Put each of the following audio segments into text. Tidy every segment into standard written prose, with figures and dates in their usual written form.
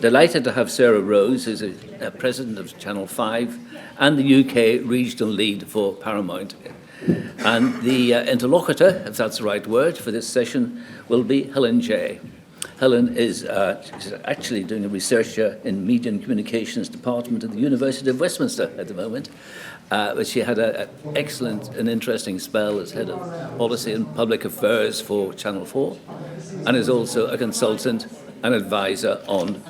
Delighted to have Sarah Rose, who's a president of Channel 5 and the UK regional lead for Paramount. And the interlocutor, if that's the right word, for this session will be Helen Jay. Helen is she's actually doing a research in Media and Communications Department at the University of Westminster at the moment. But she had an excellent and interesting spell as head of policy and public affairs for Channel 4, and is also a consultant and advisor on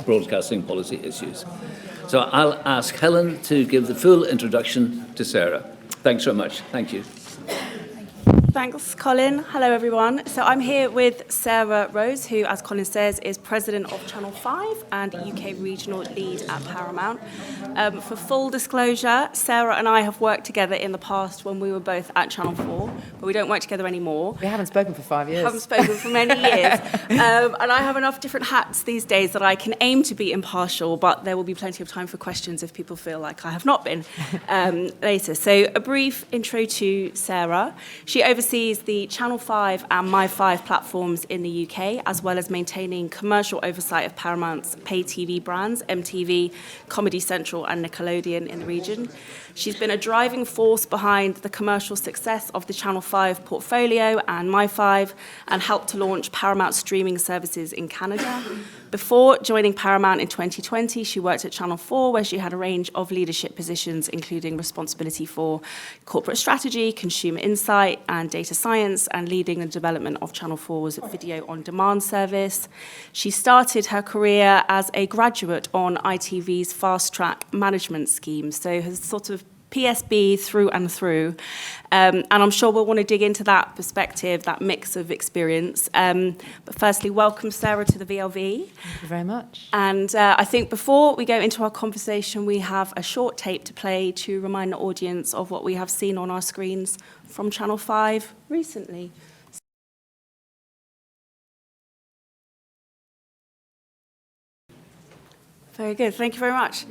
broadcasting policy issues. So I'll ask Helen to give the full introduction to Sarah. Thanks very much. Thank you. Thanks, Colin. Hello, everyone. So I'm here with Sarah Rose, who, as Colin says, is President of Channel 5 and UK Regional Lead at Paramount. For full disclosure, Sarah and I have worked together in the past when we were both at Channel 4, but we don't work together anymore. We haven't spoken for 5 years. Haven't spoken for many years. And I have enough different hats these days that I can aim to be impartial, but there will be plenty of time for questions if people feel like I have not been later. So a brief intro to Sarah. She oversees the Channel 5 and My5 platforms in the UK, as well as maintaining commercial oversight of Paramount's pay TV brands, MTV, Comedy Central and Nickelodeon in the region. She's been a driving force behind the commercial success of the Channel 5 portfolio and My5, and helped to launch Paramount streaming services in Canada. Before joining Paramount in 2020, she worked at Channel 4, where she had a range of leadership positions, including responsibility for corporate strategy, consumer insight, and data science, and leading the development of Channel 4's video on demand service. She started her career as a graduate on ITV's fast track management scheme, so has sort of PSB through and through. And I'm sure we'll want to dig into that perspective, that mix of experience. But firstly, welcome, Sarah, to the VLV. Thank you very much. And I think before we go into our conversation, we have a short tape to play to remind the audience of what we have seen on our screens from Channel 5 recently. Very good, thank you very much.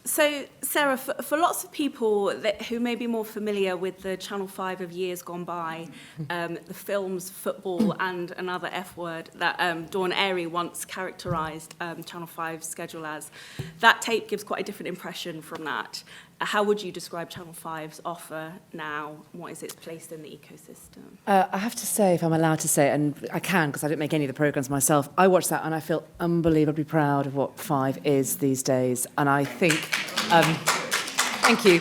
So, Sarah, for lots of people who may be more familiar with the Channel 5 of years gone by, the films, football, and another F word that Dawn Airy once characterised Channel 5's schedule as, that tape gives quite a different impression from that. How would you describe Channel 5's offer now? What is its place in the ecosystem? I have to say, if I'm allowed to say it, and I can because I don't make any of the programmes myself, I watch that and I feel unbelievably proud of what 5 is these days. And I think... Thank you.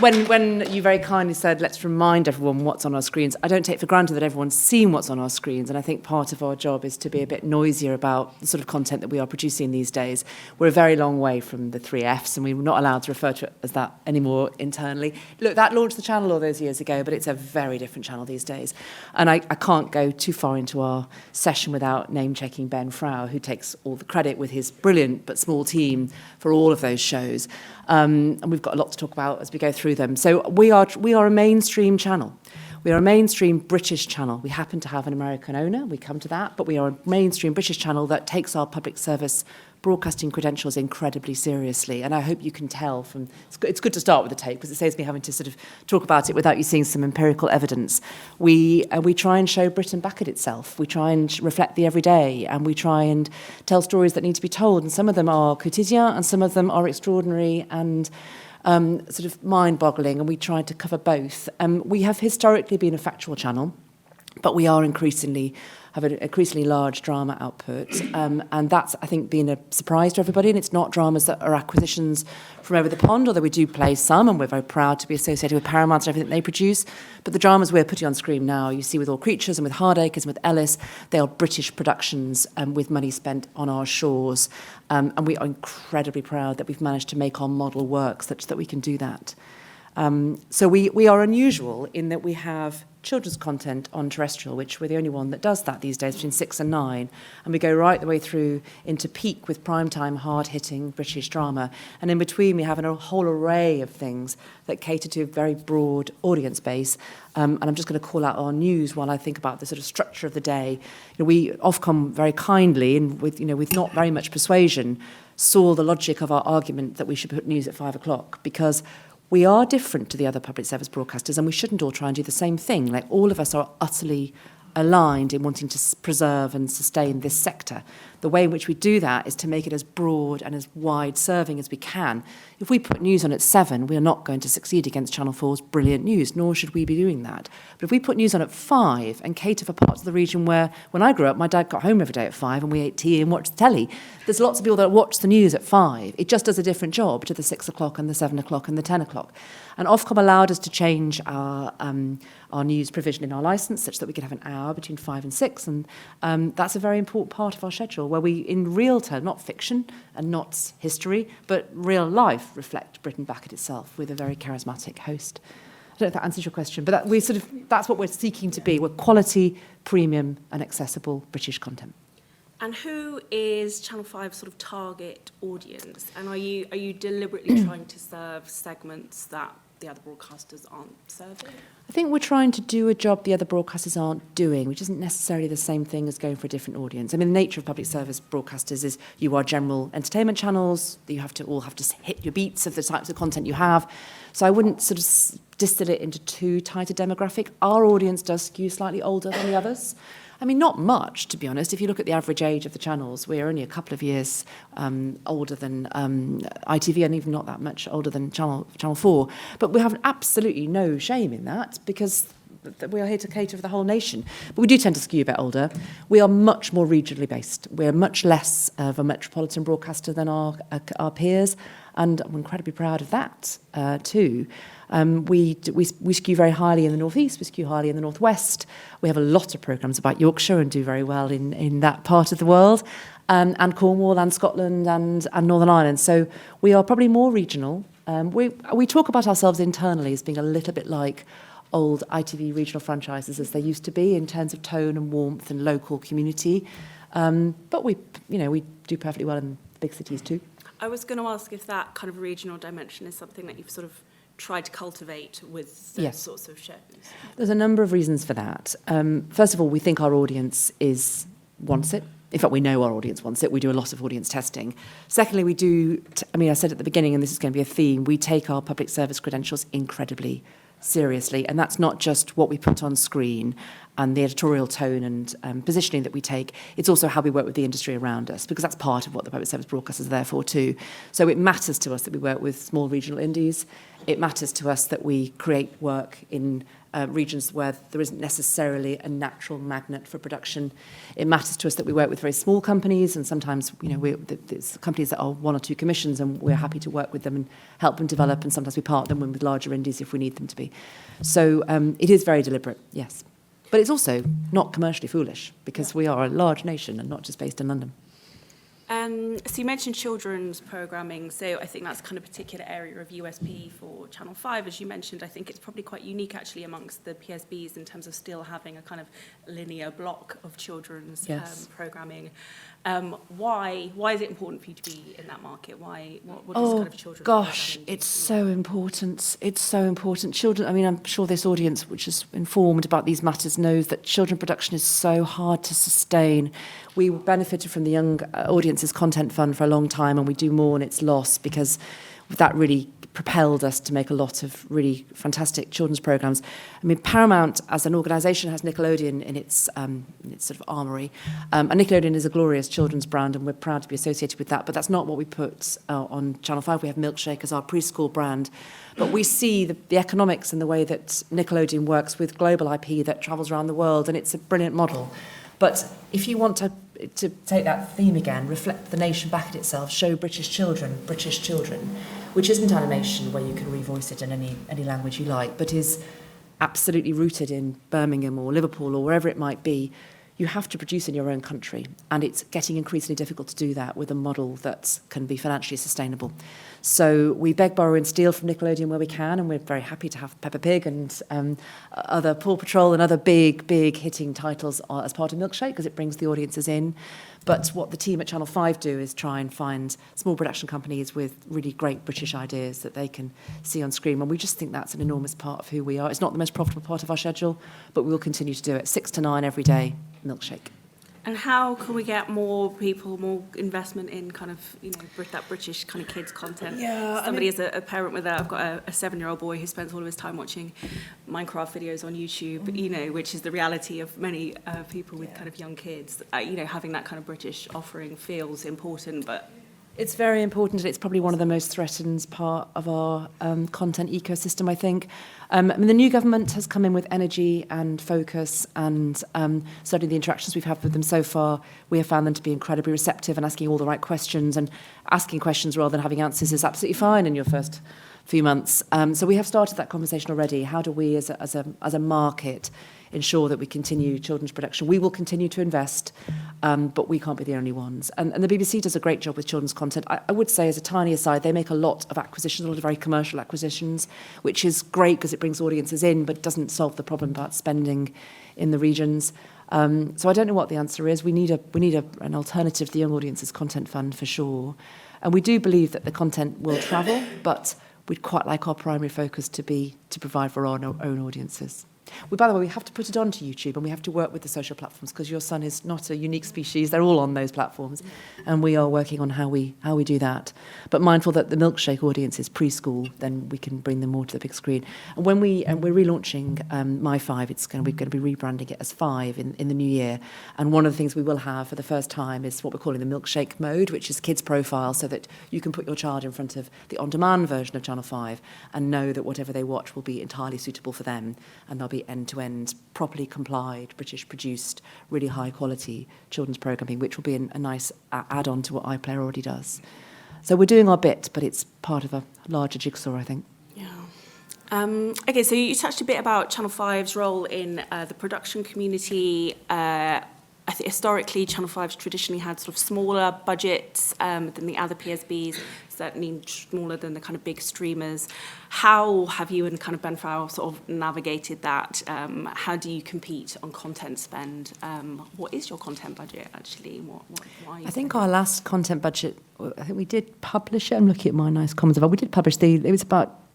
When you very kindly said, let's remind everyone what's on our screens, I don't take for granted that everyone's seen what's on our screens, and I think part of our job is to be a bit noisier about the sort of content that we are producing these days. We're a very long way from the 3 Fs, and we're not allowed to refer to it as that anymore internally. Look, that launched the channel all those years ago, but it's a very different channel these days. And I can't go too far into our session without name-checking Ben Frau, who takes all the credit with his brilliant but small team for all of those shows. And we've got a lot to talk about as we go through them. So we are a mainstream channel. We are a mainstream British channel. We happen to have an American owner, we come to that, but we are a mainstream British channel that takes our public service broadcasting credentials incredibly seriously. And I hope you can tell from... It's good to start with the tape because it saves me having to sort of talk about it without you seeing some empirical evidence. We try and show Britain back at itself. We try and reflect the everyday, and we try and tell stories that need to be told. And some of them are quotidien and some of them are extraordinary and sort of mind-boggling, and we try to cover both. We have historically been a factual channel, but we are have an increasingly large drama output, and that's, I think, been a surprise to everybody. And it's not dramas that are acquisitions from over the pond, although we do play some, and we're very proud to be associated with Paramount and everything they produce. But the dramas we're putting on screen now, you see with All Creatures and with Hardacres and with Ellis, they are British productions with money spent on our shores. And we are incredibly proud that we've managed to make our model work such that we can do that. So we are unusual in that we have children's content on terrestrial, which we're the only one that does that these days, between 6 and 9. And we go right the way through into peak with primetime, hard-hitting British drama. And in between, we have a whole array of things that cater to a very broad audience base. And I'm just going to call out our news while I think about the sort of structure of the day. We Ofcom very kindly, and with not very much persuasion, saw the logic of our argument that we should put news at 5 o'clock, because we are different to the other public service broadcasters, and we shouldn't all try and do the same thing. Like, all of us are utterly aligned in wanting to preserve and sustain this sector. The way in which we do that is to make it as broad and as wide-serving as we can. If we put news on at 7, we are not going to succeed against Channel 4's brilliant news, nor should we be doing that. But if we put news on at 5 and cater for parts of the region where, when I grew up, my dad got home every day at 5 and we ate tea and watched the telly, there's lots of people that watch the news at 5. It just does a different job to the 6 o'clock and the 7 o'clock and the 10 o'clock. And Ofcom allowed us to change our news provision in our licence such that we could have an hour between 5 and 6, and that's a very important part of our schedule, where we, in real terms, not fiction and not history, but real life, reflect Britain back at itself with a very charismatic host. I don't know if that answers your question, but that's what we're seeking to be. We're quality, premium and accessible British content. And who is Channel 5's sort of target audience? And are you deliberately trying to serve segments that the other broadcasters aren't serving? I think we're trying to do a job the other broadcasters aren't doing, which isn't necessarily the same thing as going for a different audience. I mean, the nature of public service broadcasters is you are general entertainment channels, you have to hit your beats of the types of content you have. So I wouldn't sort of distill it into too tight a demographic. Our audience does skew slightly older than the others. I mean, not much, to be honest. If you look at the average age of the channels, we're only a couple of years older than ITV, and even not that much older than Channel 4. But we have absolutely no shame in that, because we are here to cater for the whole nation. But we do tend to skew a bit older. We are much more regionally based. We're much less of a metropolitan broadcaster than our peers, and I'm incredibly proud of that too. We skew very highly in the northeast, we skew highly in the northwest. We have a lot of programmes about Yorkshire and do very well in that part of the world, and Cornwall and Scotland and Northern Ireland. So we are probably more regional. We talk about ourselves internally as being a little bit like old ITV regional franchises as they used to be in terms of tone and warmth and local community. But we do perfectly well in the big cities too. I was going to ask if that kind of regional dimension is something that you've sort of tried to cultivate with those sorts of shows. There's a number of reasons for that. First of all, we think our audience wants it. In fact, we know our audience wants it. We do a lot of audience testing. Secondly, we do, I said at the beginning, and this is going to be a theme, we take our public service credentials incredibly seriously, and that's not just what we put on screen and the editorial tone and positioning that we take. It's also how we work with the industry around us, because that's part of what the public service broadcasters are there for too. So it matters to us that we work with small regional indies. It matters to us that we create work in regions where there isn't necessarily a natural magnet for production. It matters to us that we work with very small companies, and sometimes there's companies that are 1 or 2 commissions, and we're happy to work with them and help them develop, and sometimes we partner them with larger indies if we need them to be. So it is very deliberate, yes. But it's also not commercially foolish, because we are a large nation and not just based in London. So you mentioned children's programming, so I think that's kind of a particular area of USP for Channel 5. As you mentioned, I think it's probably quite unique actually amongst the PSBs in terms of still having a kind of linear block of children's programming. Why is it important for you to be in that market? What does kind of children's programming do? It's so important. It's so important. Children, I'm sure this audience, which is informed about these matters, knows that children production is so hard to sustain. We benefited from the Young Audiences Content Fund for a long time, and we do more and it's lost, because that really propelled us to make a lot of really fantastic children's programmes. Paramount as an organisation has Nickelodeon in its sort of armoury. And Nickelodeon is a glorious children's brand, and we're proud to be associated with that. But that's not what we put on Channel 5. We have Milkshake as our preschool brand. But we see the economics and the way that Nickelodeon works with global IP that travels around the world, and it's a brilliant model. But if you want to take that theme again, reflect the nation back at itself, show British children, which isn't animation where you can revoice it in any language you like, but is absolutely rooted in Birmingham or Liverpool or wherever it might be, you have to produce in your own country. And it's getting increasingly difficult to do that with a model that can be financially sustainable. So we beg, borrow and steal from Nickelodeon where we can, and we're very happy to have Peppa Pig and other Paw Patrol and other big hitting titles as part of Milkshake, because it brings the audiences in. But what the team at Channel 5 do is try and find small production companies with really great British ideas that they can see on screen. And we just think that's an enormous part of who we are. It's not the most profitable part of our schedule, but we will continue to do it. 6 to 9 every day, Milkshake. And how can we get more people, more investment in kind of, that British kind of kids content? Yeah, Somebody is a parent with I've got a 7-year-old boy who spends all of his time watching Minecraft videos on YouTube, which is the reality of many people with kind of young kids. Having that kind of British offering feels important, but... It's very important, and it's probably one of the most threatened part of our content ecosystem, I think. The new government has come in with energy and focus, and certainly the interactions we've had with them so far, we have found them to be incredibly receptive and asking all the right questions, and asking questions rather than having answers is absolutely fine in your first few months. So we have started that conversation already. How do we, as a market, ensure that we continue children's production? We will continue to invest, but we can't be the only ones. And the BBC does a great job with children's content. I would say, as a tiny aside, they make a lot of acquisitions, a lot of very commercial acquisitions, which is great because it brings audiences in, but doesn't solve the problem about spending in the regions. So I don't know what the answer is. We need an alternative to the Young Audiences Content Fund for sure. And we do believe that the content will travel, but we'd quite like our primary focus to be to provide for our own audiences. By the way, we have to put it onto YouTube, and we have to work with the social platforms, because your son is not a unique species. They're all on those platforms, and we are working on how we do that. But mindful that the milkshake audience is preschool, then we can bring them more to the big screen. And when we're relaunching My Five, we're going to be rebranding it as Five in the new year. And one of the things we will have for the first time is what we're calling the milkshake mode, which is kids' profile, so that you can put your child in front of the on-demand version of Channel 5 and know that whatever they watch will be entirely suitable for them, and they'll be end-to-end, properly complied, British-produced, really high-quality children's programming, which will be a nice add-on to what iPlayer already does. So we're doing our bit, but it's part of a larger jigsaw, I think. Yeah. Okay, so you touched a bit about Channel 5's role in the production community. I think historically, Channel 5's traditionally had sort of smaller budgets than the other PSBs, certainly smaller than the kind of big streamers. How have you and kind of Ben Farrell sort of navigated that? How do you compete on content spend? What is your content budget, actually? Why I think our last content budget, I think we did publish it. I'm looking at my nice comments about. We did publish it was about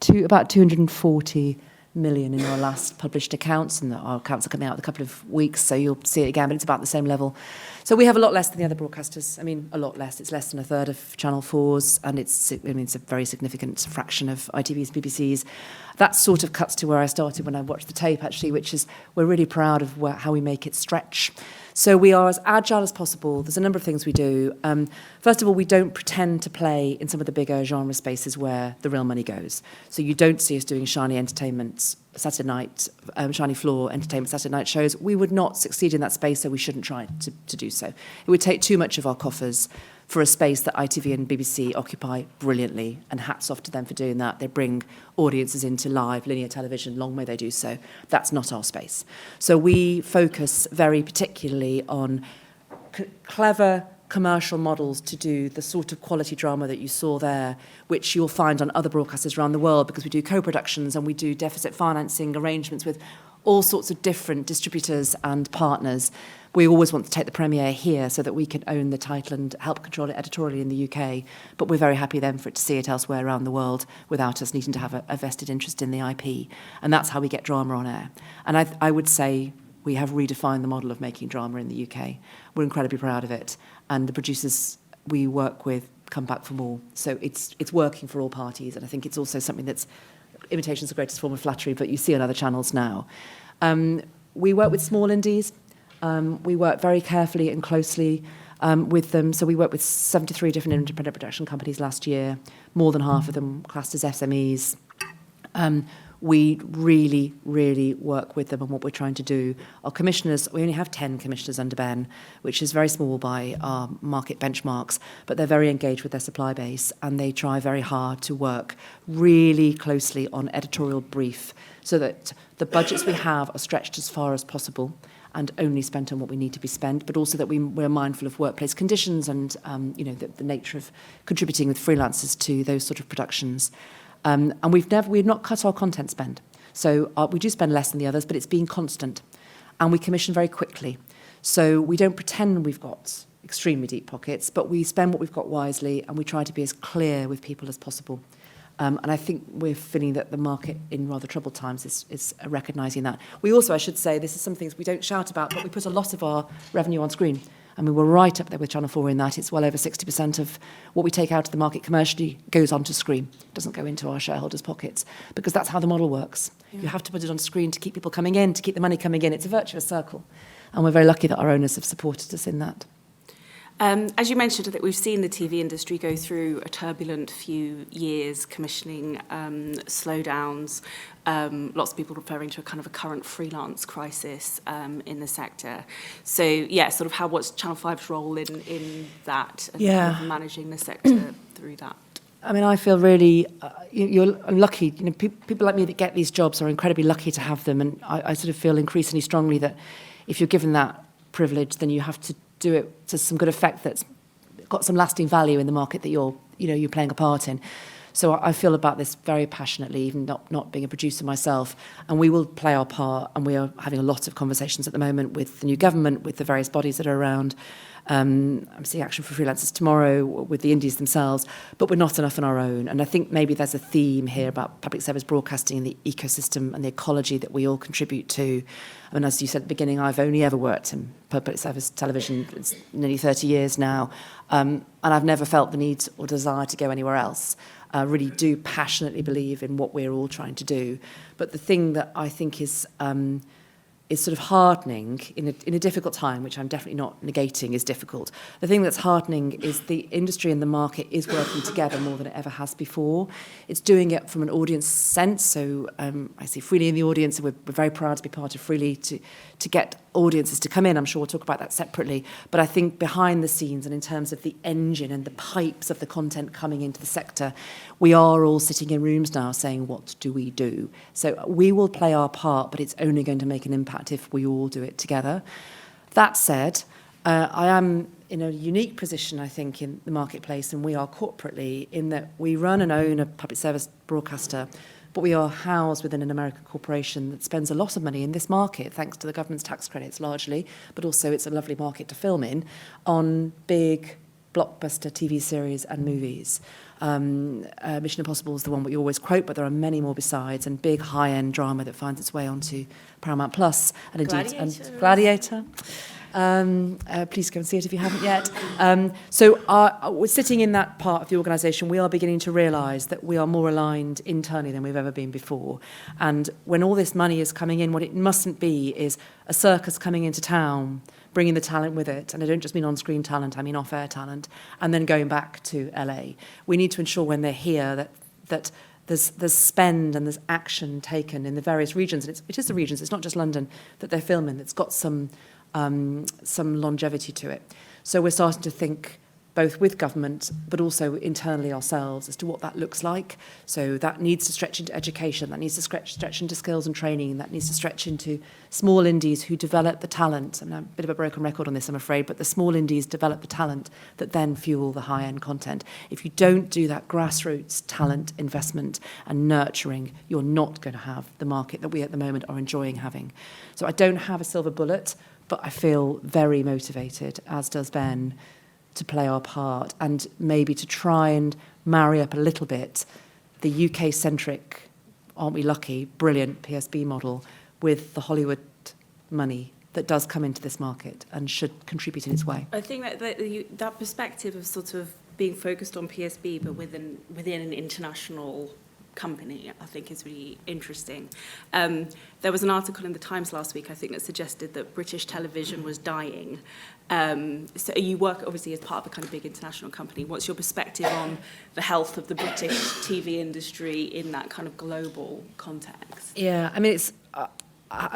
240 million in our last published accounts, and our accounts are coming out in a couple of weeks, so you'll see it again, but it's about the same level. So we have a lot less than the other broadcasters. I mean, a lot less. It's less than a third of Channel 4's, and it's a very significant fraction of ITV's, BBC's. That sort of cuts to where I started when I watched the tape, actually, which is we're really proud of how we make it stretch. So we are as agile as possible. There's a number of things we do. First of all, we don't pretend to play in some of the bigger genre spaces where the real money goes. So you don't see us doing shiny entertainment Saturday night, shiny floor entertainment Saturday night shows. We would not succeed in that space, so we shouldn't try to do so. It would take too much of our coffers for a space that ITV and BBC occupy brilliantly, and hats off to them for doing that. They bring audiences into live linear television, long may they do so. That's not our space. So we focus very particularly on clever commercial models to do the sort of quality drama that you saw there, which you'll find on other broadcasters around the world, because we do co-productions and we do deficit financing arrangements with all sorts of different distributors and partners. We always want to take the premiere here so that we can own the title and help control it editorially in the UK, but we're very happy then for it to see it elsewhere around the world without us needing to have a vested interest in the IP. And that's how we get drama on air. And I would say we have redefined the model of making drama in the UK. We're incredibly proud of it. And the producers we work with come back for more. So it's working for all parties. And I think it's also something that's, imitation's the greatest form of flattery, but you see on other channels now. We work with small indies. We work very carefully and closely with them. So we worked with 73 different independent production companies last year, more than half of them classed as SMEs. We really, really work with them on what we're trying to do. Our commissioners, we only have 10 commissioners under Ben, which is very small by our market benchmarks, but they're very engaged with their supply base, and they try very hard to work really closely on editorial brief so that the budgets we have are stretched as far as possible and only spent on what we need to be spent, but also that we're mindful of workplace conditions and the nature of contributing with freelancers to those sort of productions. And we've not cut our content spend. So we do spend less than the others, but it's been constant. And we commission very quickly. So we don't pretend we've got extremely deep pockets, but we spend what we've got wisely, and we try to be as clear with people as possible. And I think we're feeling that the market in rather troubled times is recognising that. We also, I should say, this is some things we don't shout about, but we put a lot of our revenue on screen. And we were right up there with Channel 4 in that. It's well over 60% of what we take out of the market commercially goes onto screen. It doesn't go into our shareholders' pockets, because that's how the model works. Yeah. You have to put it on screen to keep people coming in, to keep the money coming in. It's a virtuous circle. And we're very lucky that our owners have supported us in that. As you mentioned, I think we've seen the TV industry go through a turbulent few years, commissioning slowdowns, lots of people referring to a kind of a current freelance crisis in the sector. So, yeah, sort of what's Channel 5's role in that, and kind of managing the sector through that? I mean, I feel really, you're lucky. You know, people like me that get these jobs are incredibly lucky to have them, and I sort of feel increasingly strongly that if you're given that privilege, then you have to do it to some good effect that's got some lasting value in the market that you're playing a part in. So I feel about this very passionately, even not being a producer myself. And we will play our part, and we are having a lot of conversations at the moment with the new government, with the various bodies that are around. I'm seeing Action for Freelancers tomorrow with the indies themselves, but we're not enough on our own. And I think maybe there's a theme here about public service broadcasting and the ecosystem and the ecology that we all contribute to. I mean, as you said at the beginning, I've only ever worked in public service television. It's nearly 30 years now. And I've never felt the need or desire to go anywhere else. I really do passionately believe in what we're all trying to do. But the thing that I think is sort of heartening in a difficult time, which I'm definitely not negating is difficult. The thing that's heartening is the industry and the market is working together more than it ever has before. It's doing it from an audience sense. So I see Freely in the audience, and we're very proud to be part of Freely to get audiences to come in. I'm sure we'll talk about that separately. But I think behind the scenes and in terms of the engine and the pipes of the content coming into the sector, we are all sitting in rooms now saying, what do we do? So we will play our part, but it's only going to make an impact if we all do it together. That said, I am in a unique position, I think, in the marketplace, and we are corporately, in that we run and own a public service broadcaster, but we are housed within an American corporation that spends a lot of money in this market, thanks to the government's tax credits largely, but also it's a lovely market to film in, on big blockbuster TV series and movies. Mission Impossible is the one we always quote, but there are many more besides, and big high-end drama that finds its way onto Paramount Plus, and indeed Gladiator. Please go and see it if you haven't yet. So we're sitting in that part of the organisation. We are beginning to realise that we are more aligned internally than we've ever been before. And when all this money is coming in, what it mustn't be is a circus coming into town, bringing the talent with it. And I don't just mean on-screen talent, I mean off-air talent, and then going back to LA. We need to ensure when they're here that there's spend and there's action taken in the various regions. And it is the regions, it's not just London, that they're filming, that's got some longevity to it. So we're starting to think both with government but also internally ourselves as to what that looks like. So that needs to stretch into education, that needs to stretch into skills and training, that needs to stretch into small indies who develop the talent. I'm a bit of a broken record on this, I'm afraid, but the small indies develop the talent that then fuel the high-end content. If you don't do that grassroots talent investment and nurturing, you're not going to have the market that we at the moment are enjoying having. So I don't have a silver bullet, but I feel very motivated, as does Ben, to play our part and maybe to try and marry up a little bit the UK-centric, aren't we lucky, brilliant PSB model with the Hollywood money that does come into this market and should contribute in its way. I think that perspective of sort of being focused on PSB but within an international company, I think is really interesting. There was an article in the Times last week, I think, that suggested that British television was dying. So you work obviously as part of a kind of big international company. What's your perspective on the health of the British TV industry in that kind of global context? Yeah, I mean, it's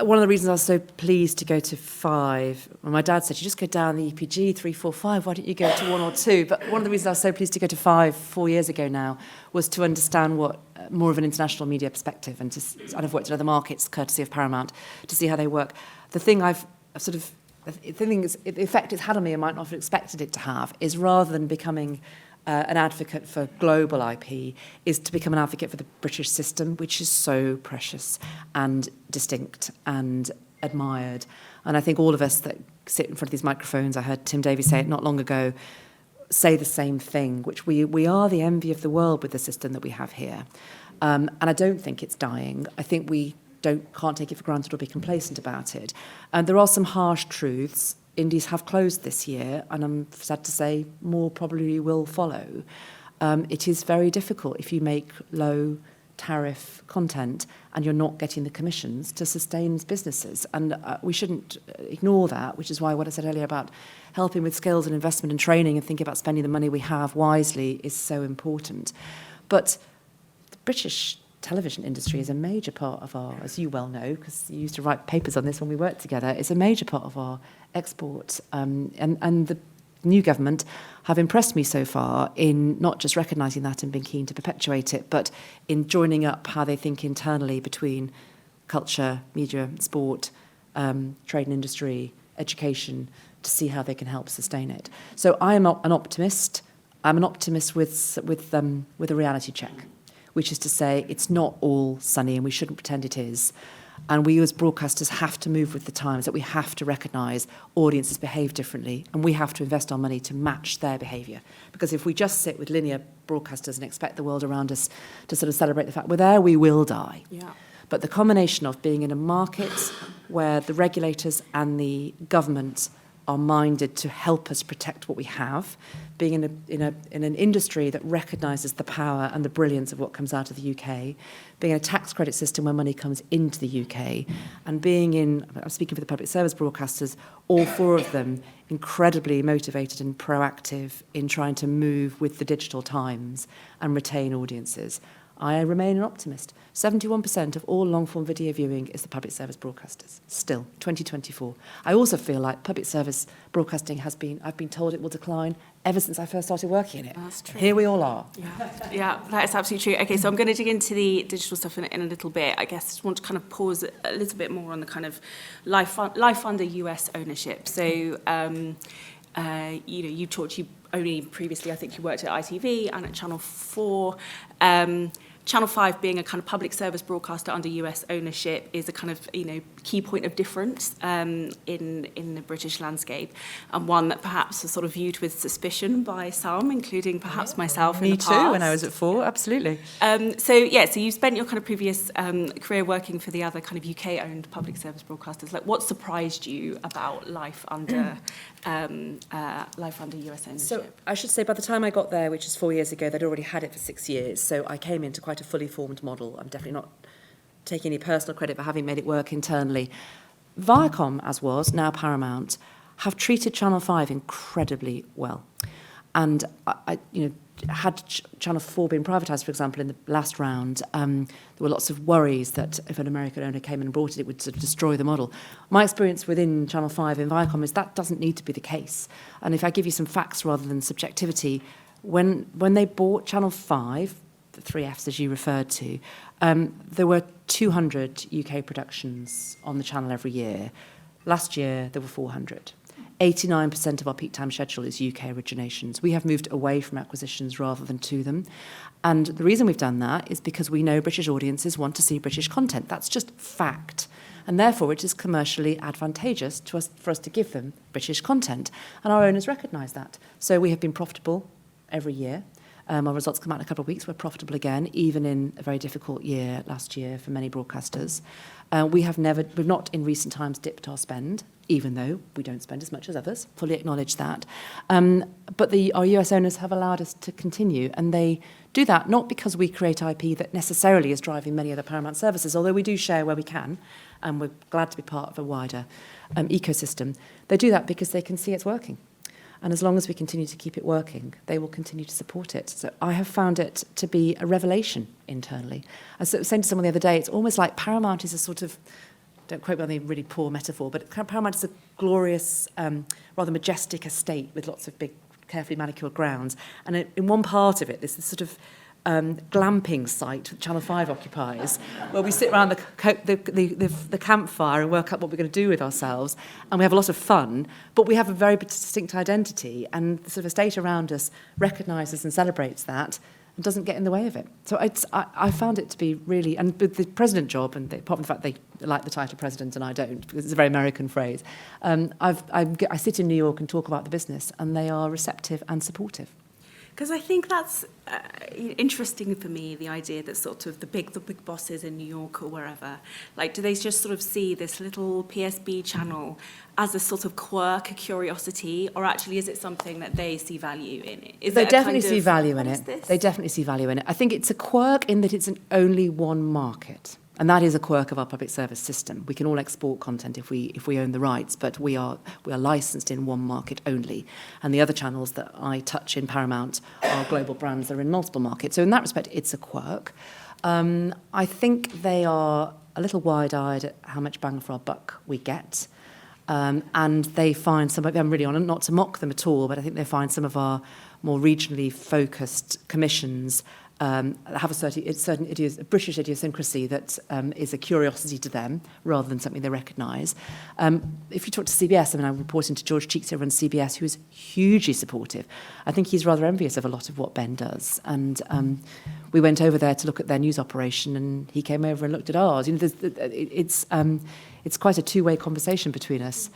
one of the reasons I was so pleased to go to 5. Well, my dad said, you just go down the EPG 3, 4, 5. Why don't you go to 1 or 2? But one of the reasons I was so pleased to go to 5 4 years ago now was to understand what more of an international media perspective, and I've worked in other markets, courtesy of Paramount, to see how they work. The thing the effect it's had on me, I might not have expected it to have, is rather than becoming an advocate for global IP, is to become an advocate for the British system, which is so precious and distinct and admired. And I think all of us that sit in front of these microphones, I heard Tim Davies say it not long ago, say the same thing, which we are the envy of the world with the system that we have here. And I don't think it's dying. I think we can't take it for granted or be complacent about it. And there are some harsh truths. Indies have closed this year, and I'm sad to say more probably will follow. It is very difficult if you make low tariff content and you're not getting the commissions to sustain businesses. And we shouldn't ignore that, which is why what I said earlier about helping with skills and investment and training and thinking about spending the money we have wisely is so important. But the British television industry is a major part of our, as you well know, because you used to write papers on this when we worked together, it's a major part of our export. And the new government have impressed me so far in not just recognising that and being keen to perpetuate it, but in joining up how they think internally between culture, media, sport, trade and industry, education, to see how they can help sustain it. So I am an optimist. I'm an optimist with a reality check, which is to say it's not all sunny and we shouldn't pretend it is. And we as broadcasters have to move with the times, that we have to recognise audiences behave differently and we have to invest our money to match their behaviour. Because if we just sit with linear broadcasters and expect the world around us to sort of celebrate the fact we're there, we will die. Yeah. But the combination of being in a market where the regulators and the government are minded to help us protect what we have, being in an industry that recognises the power and the brilliance of what comes out of the UK, being in a tax credit system where money comes into the UK, and being in, I'm speaking for the public service broadcasters, all four of them incredibly motivated and proactive in trying to move with the digital times and retain audiences. I remain an optimist. 71% of all long-form video viewing is the public service broadcasters, still, 2024. I also feel like public service broadcasting I've been told it will decline ever since I first started working in it. That's true. Here we all are. Yeah, that is absolutely true. Okay, so I'm going to dig into the digital stuff in a little bit. I guess I just want to kind of pause a little bit more on the kind of life under US ownership. So, you talked, only previously, I think you worked at ITV and at Channel 4. Channel 5 being a kind of public service broadcaster under US ownership is a kind of, key point of difference in the British landscape, and one that perhaps is sort of viewed with suspicion by some, including perhaps myself in the past. Me too, when I was at 4, absolutely. So you spent your kind of previous career working for the other kind of UK-owned public service broadcasters. Like, what surprised you about life under US ownership? So I should say by the time I got there, which is 4 years ago, they'd already had it for 6 years. So I came into quite a fully formed model. I'm definitely not taking any personal credit for having made it work internally. Viacom, as was, now Paramount, have treated Channel 5 incredibly well. And had Channel 4 been privatised, for example, in the last round, there were lots of worries that if an American owner came in and bought it, it would sort of destroy the model. My experience within Channel 5 in Viacom is that doesn't need to be the case. And if I give you some facts rather than subjectivity, when they bought Channel 5, the 3 Fs as you referred to, there were 200 UK productions on the channel every year. Last year, there were 400. 89% of our peak time schedule is UK originations. We have moved away from acquisitions rather than to them. And the reason we've done that is because we know British audiences want to see British content. That's just fact. And therefore, it is commercially advantageous to us, for us to give them British content. And our owners recognise that. So we have been profitable every year. Our results come out in a couple of weeks. We're profitable again, even in a very difficult year last year for many broadcasters. We've not in recent times dipped our spend, even though we don't spend as much as others, fully acknowledge that. But our US owners have allowed us to continue, and they do that not because we create IP that necessarily is driving many other Paramount services, although we do share where we can, and we're glad to be part of a wider ecosystem. They do that because they can see it's working. And as long as we continue to keep it working, they will continue to support it. So I have found it to be a revelation internally. I was saying to someone the other day, it's almost like Paramount is a sort of, don't quote me on the really poor metaphor, but Paramount is a glorious, rather majestic estate with lots of big, carefully manicured grounds. And in one part of it, there's this sort of glamping site that Channel 5 occupies, where we sit around the campfire and work out what we're going to do with ourselves, and we have a lot of fun, but we have a very distinct identity, and the sort of estate around us recognises and celebrates that, and doesn't get in the way of it. So I found it to be really, and with the president job, and apart from the fact they like the title president and I don't, because it's a very American phrase, I sit in New York and talk about the business, and they are receptive and supportive. Because I think that's interesting for me, the idea that sort of the big bosses in New York or wherever, like, do they just sort of see this little PSB channel as a sort of quirk, a curiosity, or actually is it something that they see value in? They definitely see value in it. They definitely see value in it. I think it's a quirk in that it's an only one market. And that is a quirk of our public service system. We can all export content if we own the rights, but we are licensed in one market only. And the other channels that I touch in Paramount are global brands that are in multiple markets. So in that respect, it's a quirk. I think they are a little wide-eyed at how much bang for our buck we get. And they find some of them, really, not to mock them at all, but I think they find some of our more regionally focused commissions have a British idiosyncrasy that is a curiosity to them rather than something they recognise. If you talk to CBS, I'm reporting to George Cheeks over on CBS, who is hugely supportive. I think he's rather envious of a lot of what Ben does. And we went over there to look at their news operation, and he came over and looked at ours. You know, it's quite a two-way conversation between us.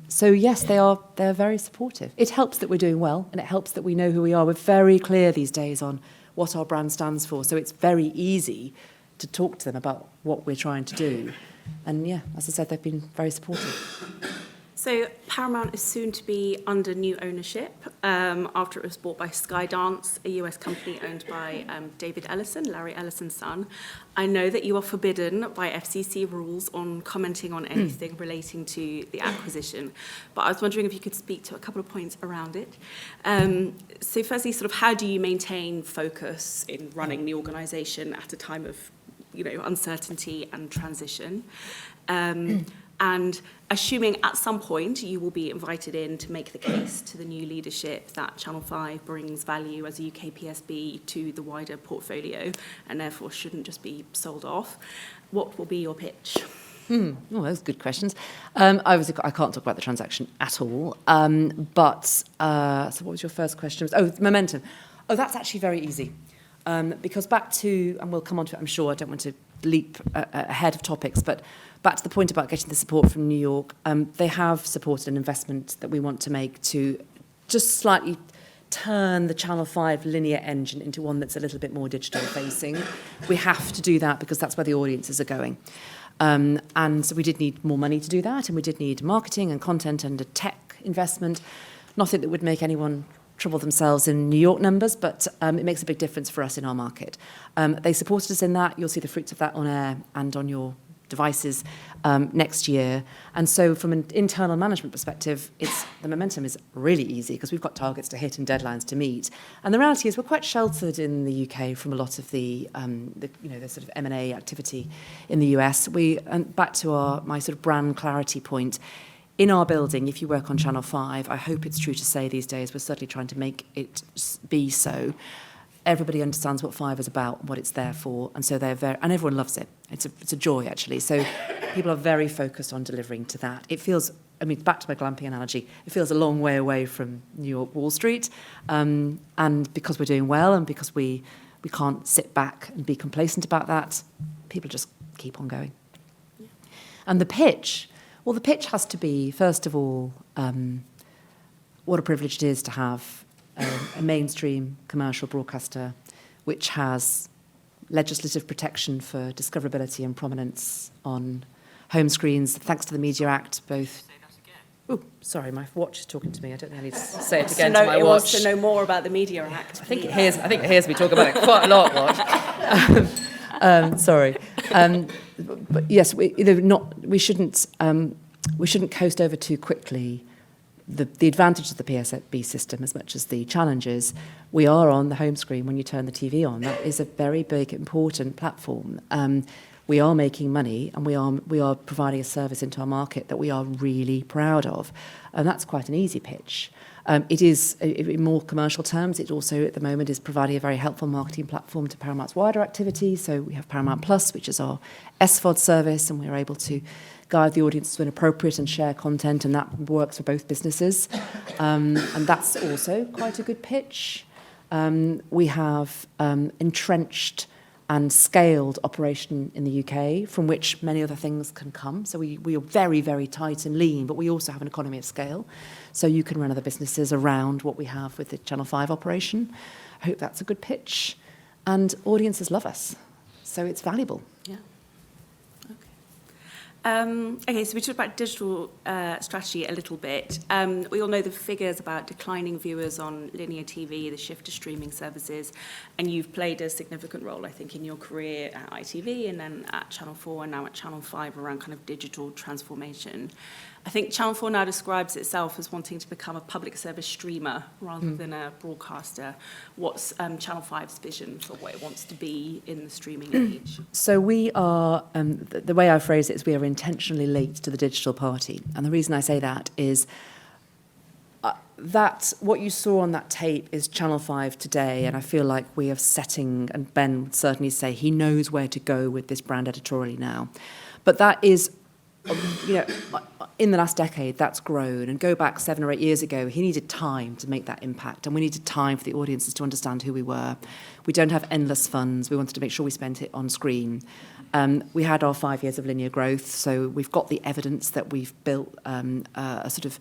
So yes, they're very supportive. It helps that we're doing well, and it helps that we know who we are. We're very clear these days on what our brand stands for, so it's very easy to talk to them about what we're trying to do. And yeah, as I said, they've been very supportive. So Paramount is soon to be under new ownership after it was bought by Skydance, a US company owned by David Ellison, Larry Ellison's son. I know that you are forbidden by FCC rules on commenting on anything relating to the acquisition, but I was wondering if you could speak to a couple of points around it. So firstly, sort of how do you maintain focus in running the organisation at a time of, uncertainty and transition? And assuming at some point you will be invited in to make the case to the new leadership that Channel 5 brings value as a UK PSB to the wider portfolio and therefore shouldn't just be sold off, what will be your pitch? Oh, those are good questions. Obviously, I can't talk about the transaction at all. So what was your first question? Oh, momentum. Oh, that's actually very easy. Because back to, and we'll come on to it, I'm sure, I don't want to leap ahead of topics, but back to the point about getting the support from New York, they have supported an investment that we want to make to just slightly turn the Channel 5 linear engine into one that's a little bit more digital facing. We have to do that because that's where the audiences are going. And so we did need more money to do that, and we did need marketing and content and a tech investment. Nothing that would make anyone trouble themselves in New York numbers, but it makes a big difference for us in our market. They supported us in that. You'll see the fruits of that on air and on your devices next year. And so from an internal management perspective, the momentum is really easy because we've got targets to hit and deadlines to meet. And the reality is we're quite sheltered in the UK from a lot of the sort of M&A activity in the US. And back to my sort of brand clarity point, in our building, if you work on Channel 5, I hope it's true to say these days, we're certainly trying to make it be so. Everybody understands what 5 is about, what it's there for, and so and everyone loves it. It's a joy, actually. So people are very focused on delivering to that. It feels, back to my glamping analogy, it feels a long way away from New York Wall Street, and because we're doing well and because we can't sit back and be complacent about that, people just keep on going. Yeah. And the pitch... Well, the pitch has to be, first of all, what a privilege it is to have a mainstream commercial broadcaster which has legislative protection for discoverability and prominence on home screens, thanks to the Media Act, both... Oh, sorry, my watch is talking to me. I don't think I need to say it again to my watch. It wants to know more about the Media Act. I think it hears me talk about it quite a lot, watch. Sorry. But yes, we shouldn't coast over too quickly the advantage of the PSB system as much as the challenges. We are on the home screen when you turn the TV on. That is a very big, important platform. We are making money, and we are providing a service into our market that we are really proud of, and that's quite an easy pitch. It is, in more commercial terms, it also at the moment is providing a very helpful marketing platform to Paramount's wider activity. So we have Paramount Plus, which is our SVOD service, and we're able to guide the audience when appropriate and share content, and that works for both businesses. And that's also quite a good pitch. We have entrenched and scaled operation in the UK, from which many other things can come. So we are very, very tight and lean, but we also have an economy of scale. So you can run other businesses around what we have with the Channel 5 operation. I hope that's a good pitch. And audiences love us, so it's valuable. Yeah. Okay, so we talked about digital strategy a little bit. We all know the figures about declining viewers on linear TV, the shift to streaming services, and you've played a significant role, I think, in your career at ITV and then at Channel 4 and now at Channel 5 around kind of digital transformation. I think Channel 4 now describes itself as wanting to become a public service streamer rather than a broadcaster. What's Channel 5's vision for what it wants to be in the streaming age? So we are, the way I phrase it is we are intentionally late to the digital party. And the reason I say that is that what you saw on that tape is Channel 5 today, and I feel like we are setting, and Ben would certainly say he knows where to go with this brand editorially now. But that is, in the last decade, that's grown. And go back 7 or 8 years ago, he needed time to make that impact. And we needed time for the audiences to understand who we were. We don't have endless funds. We wanted to make sure we spent it on screen. We had our 5 years of linear growth. So we've got the evidence that we've built a sort of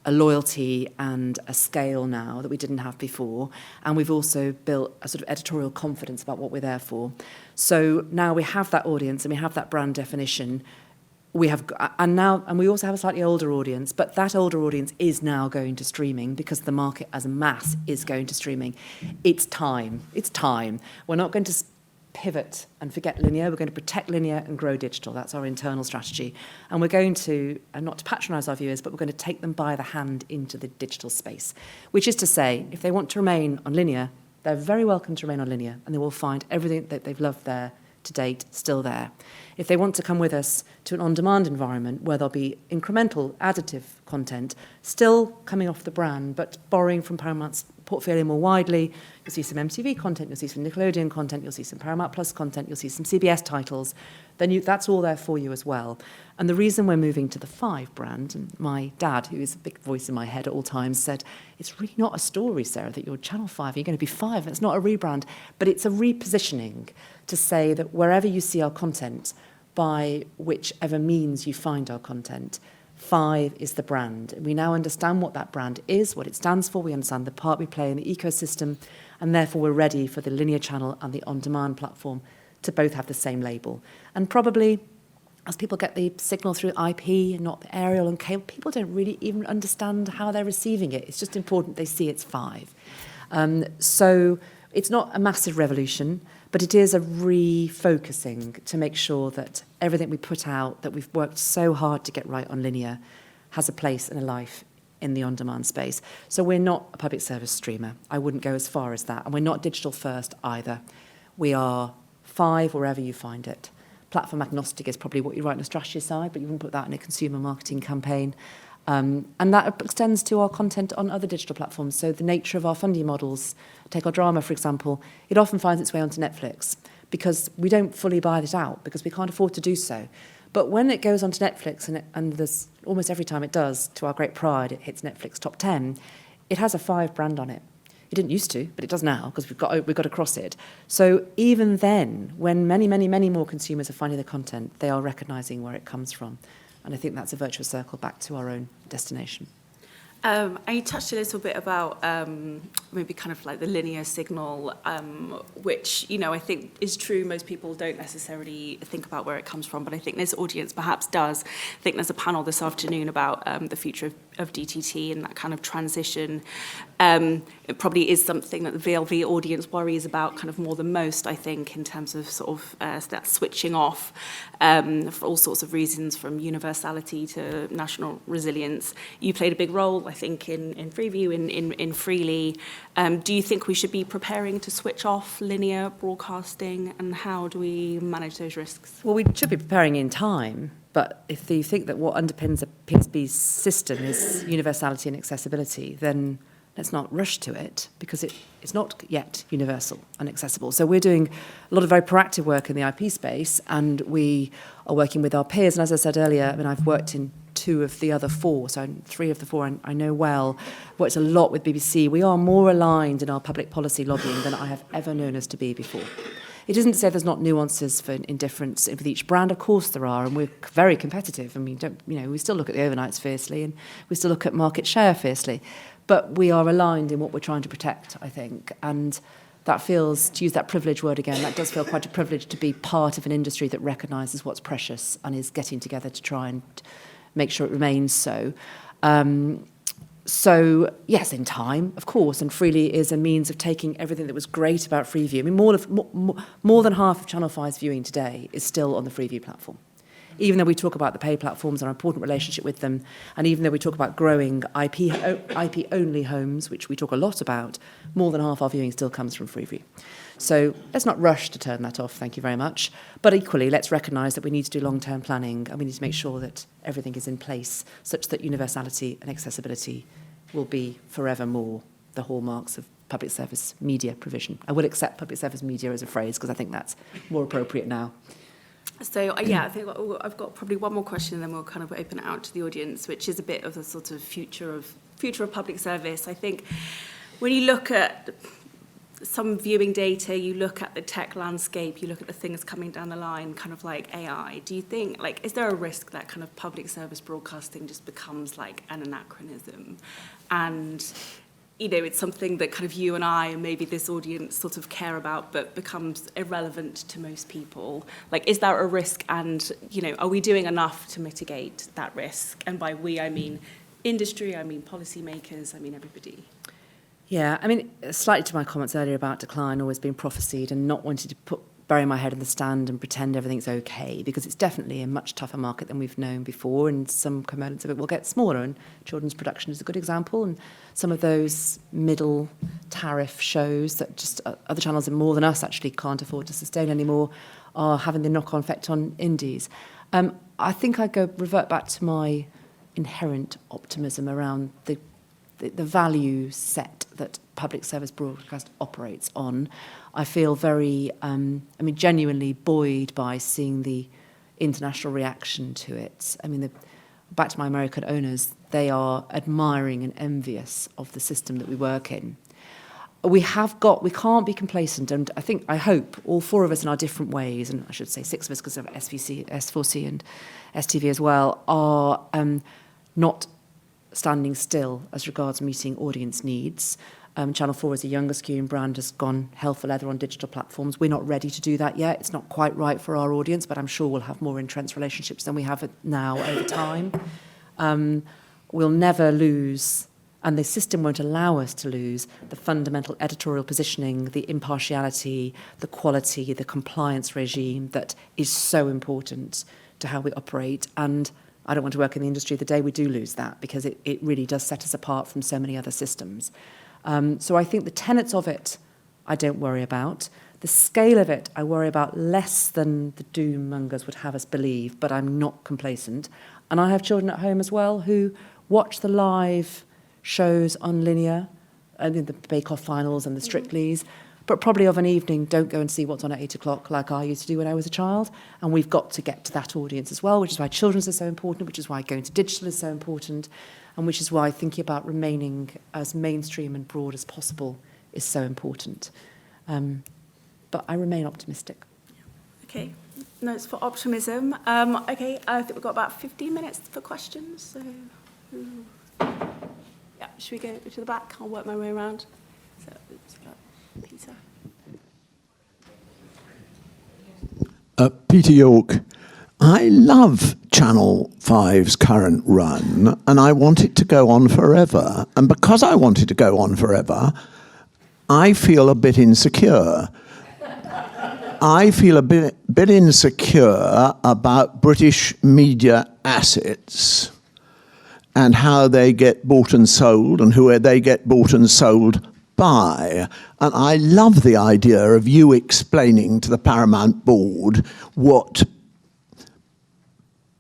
a loyalty and a scale now that we didn't have before. And we've also built a sort of editorial confidence about what we're there for. So now we have that audience and we have that brand definition. We have, and we also have a slightly older audience, but that older audience is now going to streaming because the market as a mass is going to streaming. It's time. It's time. We're not going to pivot and forget linear. We're going to protect linear and grow digital. That's our internal strategy. And we're going to, and not to patronise our viewers, but we're going to take them by the hand into the digital space, which is to say, if they want to remain on linear, they're very welcome to remain on linear, and they will find everything that they've loved there to date still there. If they want to come with us to an on-demand environment where there'll be incremental, additive content, still coming off the brand, but borrowing from Paramount's portfolio more widely, you'll see some MTV content, you'll see some Nickelodeon content, you'll see some Paramount Plus content, you'll see some CBS titles, then that's all there for you as well. And the reason we're moving to the 5 brand, and my dad, who is a big voice in my head at all times, said, it's really not a story, Sarah, that you're Channel 5, you're going to be 5, it's not a rebrand, but it's a repositioning to say that wherever you see our content, by whichever means you find our content, 5 is the brand. We now understand what that brand is, what it stands for, we understand the part we play in the ecosystem, and therefore we're ready for the linear channel and the on-demand platform to both have the same label. And probably, as people get the signal through IP and not the aerial and cable, people don't really even understand how they're receiving it. It's just important they see it's 5. So it's not a massive revolution, but it is a refocusing to make sure that everything we put out, that we've worked so hard to get right on linear, has a place and a life in the on-demand space. So we're not a public service streamer. I wouldn't go as far as that. And we're not digital first either. We are 5 wherever you find it. Platform agnostic is probably what you write on the strategy side, but you wouldn't put that in a consumer marketing campaign. And that extends to our content on other digital platforms. So the nature of our funding models, take our drama, for example, it often finds its way onto Netflix because we don't fully buy it out because we can't afford to do so. But when it goes onto Netflix, and there's almost every time it does, to our great pride, it hits Netflix top 10, it has a 5 brand on it. It didn't used to, but it does now because we've got to cross it. So even then, when many, many, many more consumers are finding the content, they are recognising where it comes from. And I think that's a virtuous circle back to our own destination. And you touched a little bit about maybe kind of like the linear signal, which, I think is true. Most people don't necessarily think about where it comes from, but I think this audience perhaps does. I think there's a panel this afternoon about the future of DTT and that kind of transition. It probably is something that the VLV audience worries about kind of more than most, I think, in terms of sort of that switching off for all sorts of reasons, from universality to national resilience. You played a big role, I think, in Freeview, in Freely. Do you think we should be preparing to switch off linear broadcasting, and how do we manage those risks? Well, we should be preparing in time, but if you think that what underpins a PSB system is universality and accessibility, then let's not rush to it because it's not yet universal and accessible. So we're doing a lot of very proactive work in the IP space, and we are working with our peers. And as I said earlier, I've worked in two of the other four, so three of the four I know well, worked a lot with BBC. We are more aligned in our public policy lobbying than I have ever known us to be before. It isn't to say there's not nuances in difference with each brand. Of course there are, and we're very competitive. And we still look at the overnights fiercely, and we still look at market share fiercely. But we are aligned in what we're trying to protect, I think. And that feels, to use that privilege word again, that does feel quite a privilege to be part of an industry that recognises what's precious and is getting together to try and make sure it remains so. So, yes, in time, of course, and Freely is a means of taking everything that was great about Freeview. I mean, more than half of Channel 5's viewing today is still on the Freeview platform. Even though we talk about the pay platforms and our important relationship with them, and even though we talk about growing IP-only homes, which we talk a lot about, more than half our viewing still comes from Freeview. So let's not rush to turn that off, thank you very much. But equally, let's recognise that we need to do long-term planning, and we need to make sure that everything is in place such that universality and accessibility will be forevermore the hallmarks of public service media provision. I will accept public service media as a phrase because I think that's more appropriate now. So, I think I've got probably one more question, and then we'll kind of open it out to the audience, which is a bit of the sort of future of public service. I think when you look at some viewing data, you look at the tech landscape, you look at the things coming down the line, kind of like AI. Do you think, is there a risk that kind of public service broadcasting just becomes like an anachronism? And it's something that kind of you and I and maybe this audience sort of care about, but becomes irrelevant to most people. Is there a risk, and, are we doing enough to mitigate that risk? And by we, I mean industry, I mean policymakers, I mean everybody. Yeah, I mean, slightly to my comments earlier about decline always being prophesied and not wanting to bury my head in the stand and pretend everything's okay, because it's definitely a much tougher market than we've known before, and some components of it will get smaller, and children's production is a good example, and some of those middle tariff shows that just other channels and more than us actually can't afford to sustain anymore are having the knock-on effect on indies. I think I revert back to my inherent optimism around the value set that public service broadcast operates on. I feel very, genuinely buoyed by seeing the international reaction to it. I mean, back to my American owners, they are admiring and envious of the system that we work in. We can't be complacent, and I hope all four of us in our different ways, and I should say six of us because of SVC, S4C and STV as well, are not standing still as regards meeting audience needs. Channel 4 is a younger skewing brand, has gone hell for leather on digital platforms. We're not ready to do that yet. It's not quite right for our audience, but I'm sure we'll have more entrenched relationships than we have now over time. We'll never lose, and the system won't allow us to lose, the fundamental editorial positioning, the impartiality, the quality, the compliance regime that is so important to how we operate. And I don't want to work in the industry the day we do lose that, because it really does set us apart from so many other systems. So I think the tenets of it I don't worry about. The scale of it I worry about less than the doom mongers would have us believe, but I'm not complacent. And I have children at home as well who watch the live shows on linear, the Bake Off finals and the Strictlys, but probably of an evening don't go and see what's on at 8 o'clock like I used to do when I was a child. And we've got to get to that audience as well, which is why children's are so important, which is why going to digital is so important, and which is why thinking about remaining as mainstream and broad as possible is so important. But I remain optimistic. Okay, notes for optimism. Okay, I think we've got about 15 minutes for questions. So, yeah, should we go to the back? I'll work my way around. So, Peter. Peter York. I love Channel 5's current run, and I want it to go on forever. And because I want it to go on forever, I feel a bit insecure. I feel a bit insecure about British media assets and how they get bought and sold and who they get bought and sold by. And I love the idea of you explaining to the Paramount board what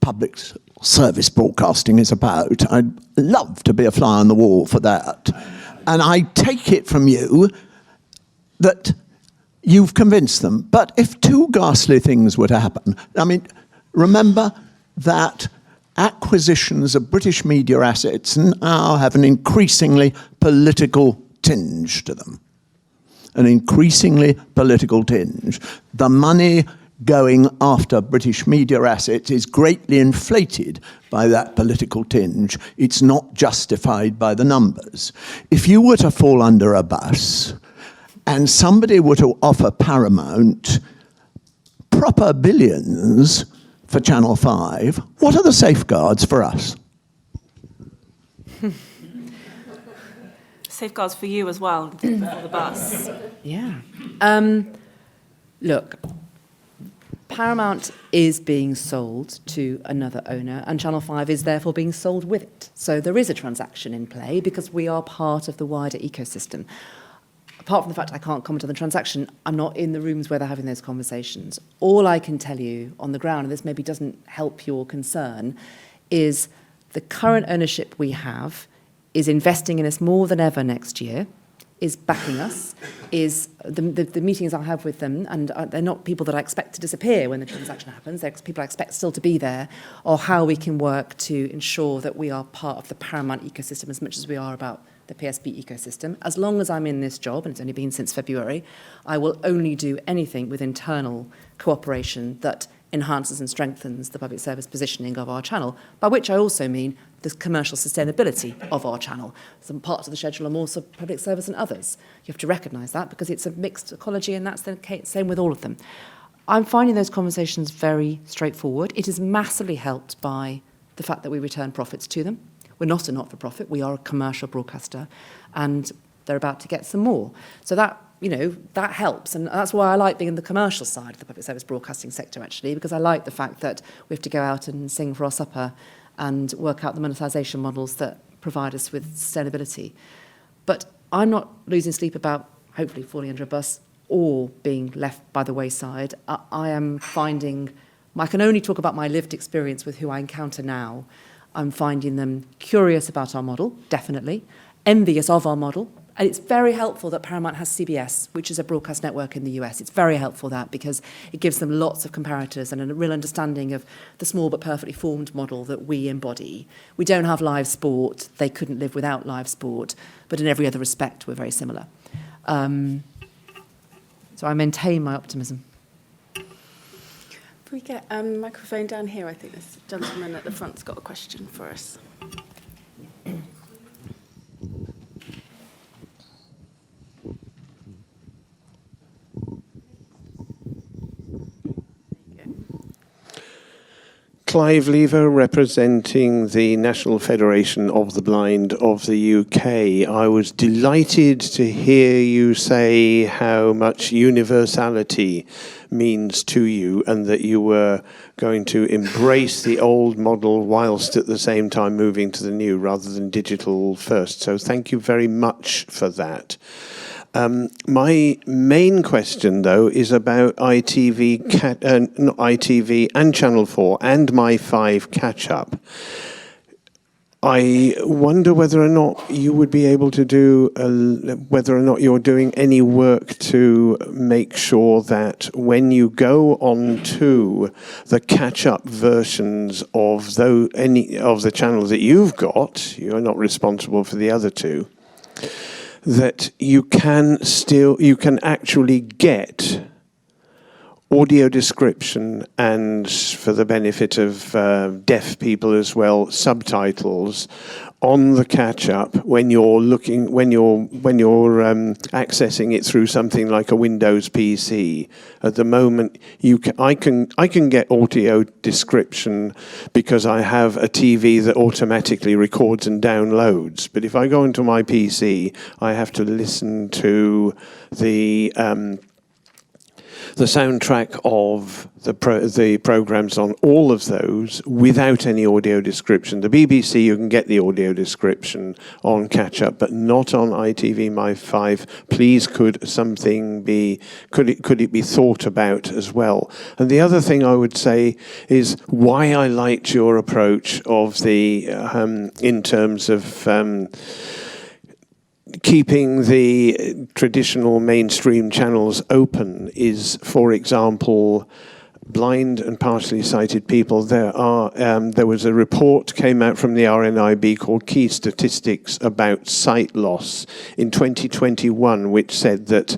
public service broadcasting is about. I'd love to be a fly on the wall for that. And I take it from you that you've convinced them. But if two ghastly things were to happen, I mean, remember that acquisitions of British media assets now have an increasingly political tinge to them. An increasingly political tinge. The money going after British media assets is greatly inflated by that political tinge. It's not justified by the numbers. If you were to fall under a bus and somebody were to offer Paramount proper billions for Channel 5, what are the safeguards for us? Safeguards for you as well, for the bus. Yeah. Look, Paramount is being sold to another owner, and Channel 5 is therefore being sold with it. So there is a transaction in play because we are part of the wider ecosystem. Apart from the fact I can't comment on the transaction, I'm not in the rooms where they're having those conversations. All I can tell you on the ground, and this maybe doesn't help your concern, is the current ownership we have is investing in us more than ever next year, is backing us, is the meetings I have with them, and they're not people that I expect to disappear when the transaction happens, they're people I expect still to be there, or how we can work to ensure that we are part of the Paramount ecosystem as much as we are about the PSB ecosystem. As long as I'm in this job, and it's only been since February, I will only do anything with internal cooperation that enhances and strengthens the public service positioning of our channel, by which I also mean the commercial sustainability of our channel. Some parts of the schedule are more public service than others. You have to recognise that because it's a mixed ecology, and that's the same with all of them. I'm finding those conversations very straightforward. It is massively helped by the fact that we return profits to them. We're not a not-for-profit, we are a commercial broadcaster, and they're about to get some more. So that, that helps, and that's why I like being in the commercial side of the public service broadcasting sector, actually, because I like the fact that we have to go out and sing for our supper and work out the monetisation models that provide us with sustainability. But I'm not losing sleep about hopefully falling under a bus or being left by the wayside. I am finding, I can only talk about my lived experience with who I encounter now. I'm finding them curious about our model, definitely, envious of our model. And it's very helpful that Paramount has CBS, which is a broadcast network in the US. It's very helpful that because it gives them lots of comparators and a real understanding of the small but perfectly formed model that we embody. We don't have live sport. They couldn't live without live sport. But in every other respect, we're very similar. So I maintain my optimism. If we get a microphone down here, I think this gentleman at the front's got a question for us. Clive Lever, representing the National Federation of the Blind of the UK. I was delighted to hear you say how much universality means to you and that you were going to embrace the old model whilst at the same time moving to the new rather than digital first. So thank you very much for that. My main question, though, is about ITV, not ITV and Channel 4 and My 5 catch-up. I wonder whether or not you would be able to do, whether or not you're doing any work to make sure that when you go on to the catch-up versions of any of the channels that you've got, you're not responsible for the other two, that you can actually get audio description and, for the benefit of deaf people as well, subtitles on the catch-up when you're accessing it through something like a Windows PC. At the moment, I can get audio description because I have a TV that automatically records and downloads. But if I go into my PC, I have to listen to the soundtrack of the programs on all of those without any audio description. The BBC, you can get the audio description on catch-up, but not on ITV My 5. Please, could it be thought about as well? And the other thing I would say is why I liked your approach of the in terms of keeping the traditional mainstream channels open is, for example, blind and partially sighted people, there was a report came out from the RNIB called Key Statistics about sight loss in 2021, which said that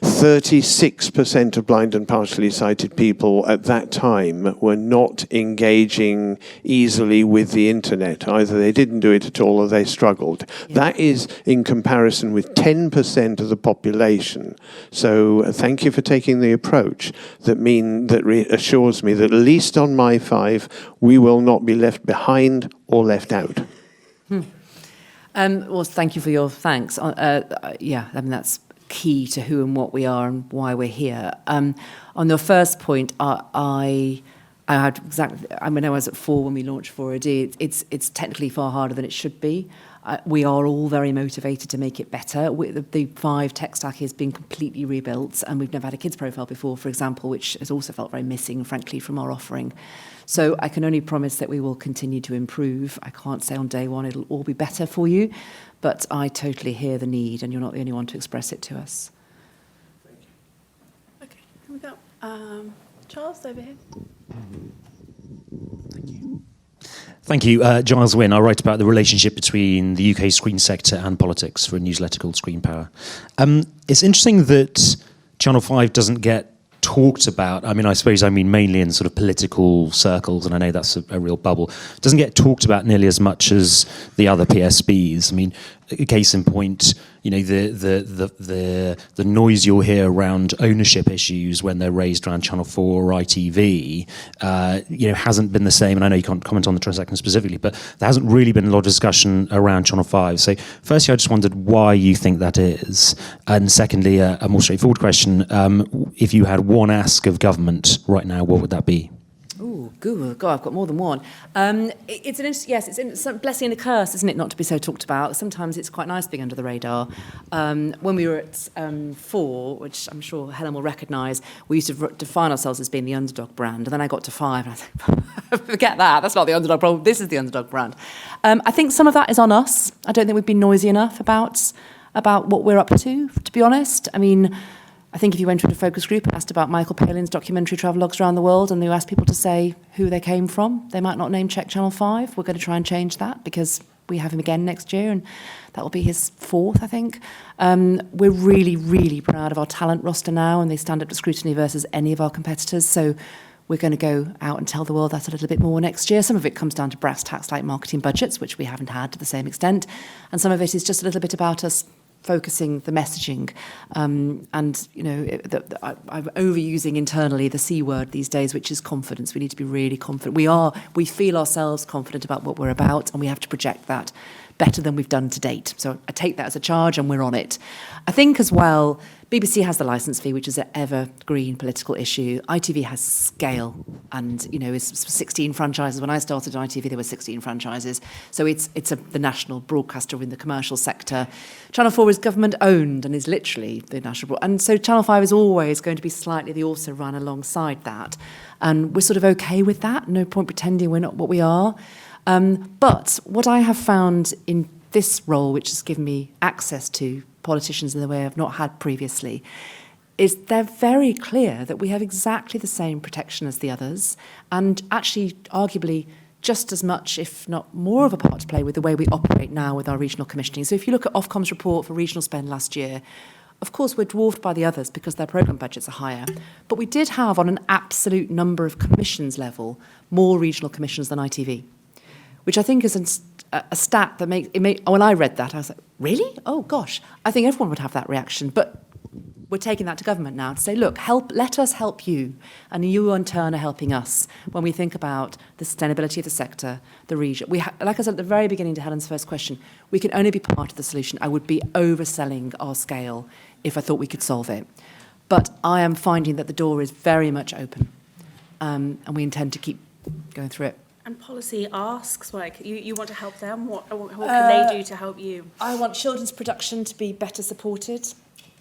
36% of blind and partially sighted people at that time were not engaging easily with the internet. Either they didn't do it at all or they struggled. Yeah. That is in comparison with 10% of the population. So thank you for taking the approach that reassures me that at least on my 5, we will not be left behind or left out. Well, thank you for your thanks. Yeah, I mean, that's key to who and what we are and why we're here. On your first point, I had exactly. I mean, I was at 4 when we launched 4OD. It's technically far harder than it should be. We are all very motivated to make it better. The 5 tech stack is being completely rebuilt, and we've never had a kids profile before, for example, which has also felt very missing, frankly, from our offering. So I can only promise that we will continue to improve. I can't say on day one it'll all be better for you, but I totally hear the need, and you're not the only one to express it to us. Thank you. Okay, here we go. Charles, over here. Thank you. Thank you. Giles Wynne. I write about the relationship between the UK screen sector and politics for a newsletter called Screen Power. It's interesting that Channel 5 doesn't get talked about. I mean, I suppose I mean mainly in sort of political circles, and I know that's a real bubble. It doesn't get talked about nearly as much as the other PSBs. I mean, a case in point, you know, the noise you'll hear around ownership issues when they're raised around Channel 4 or ITV, you know, hasn't been the same. And I know you can't comment on the transaction specifically, but there hasn't really been a lot of discussion around Channel 5. So firstly, I just wondered why you think that is. And secondly, a more straightforward question, if you had one ask of government right now, what would that be? Oh, God, I've got more than one. It's an it's a blessing and a curse, isn't it, not to be so talked about. Sometimes it's quite nice being under the radar. When we were at 4, which I'm sure Helen will recognise, we used to define ourselves as being the underdog brand, and then I got to 5, and I thought, forget that, that's not the underdog brand, this is the underdog brand. I think some of that is on us. I don't think we've been noisy enough about what we're up to be honest. I mean, I think if you went to a focus group and asked about Michael Palin's documentary travelogues around the world, and you asked people to say who they came from, they might not name check Channel 5. We're going to try and change that because we have him again next year, and that will be his 4th, I think. We're really, really proud of our talent roster now, and they stand up to scrutiny versus any of our competitors. So we're going to go out and tell the world that a little bit more next year. Some of it comes down to brass tacks like marketing budgets, which we haven't had to the same extent. And some of it is just a little bit about us focusing the messaging, and you know, I'm overusing internally the C word these days, which is confidence. We need to be really confident. We feel ourselves confident about what we're about, and we have to project that better than we've done to date. So I take that as a charge, and we're on it. I think as well, BBC has the licence fee, which is an evergreen political issue. ITV has scale, and you know, it's 16 franchises. When I started on ITV, there were 16 franchises. So it's the national broadcaster in the commercial sector. Channel 4 is government owned and is literally the national and so Channel 5 is always going to be slightly the also run alongside that, and we're sort of okay with that. No point pretending we're not what we are. But what I have found in this role, which has given me access to politicians in the way I've not had previously, is they're very clear that we have exactly the same protection as the others, and actually arguably just as much, if not more of a part to play with the way we operate now with our regional commissioning. So if you look at Ofcom's report for regional spend last year, of course we're dwarfed by the others because their programme budgets are higher, but we did have on an absolute number of commissions level more regional commissions than ITV, which I think is a stat that when I read that, I was like, really? Oh, gosh. I think everyone would have that reaction. But we're taking that to government now to say, look, let us help you, and you in turn are helping us when we think about the sustainability of the sector, the region. Like I said at the very beginning to Helen's first question, we can only be part of the solution. I would be overselling our scale if I thought we could solve it. But I am finding that the door is very much open, and we intend to keep going through it. And policy asks, like, you want to help them? What can they do to help you? I want children's production to be better supported.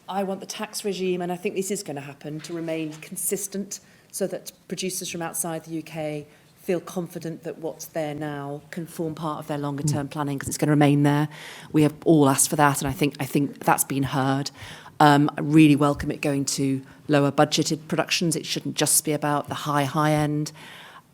I want the tax regime, and I think this is going to happen, to remain consistent so that producers from outside the UK feel confident that what's there now can form part of their longer term planning because it's going to remain there. We have all asked for that, and I think that's been heard. I really welcome it going to lower budgeted productions. It shouldn't just be about the high end.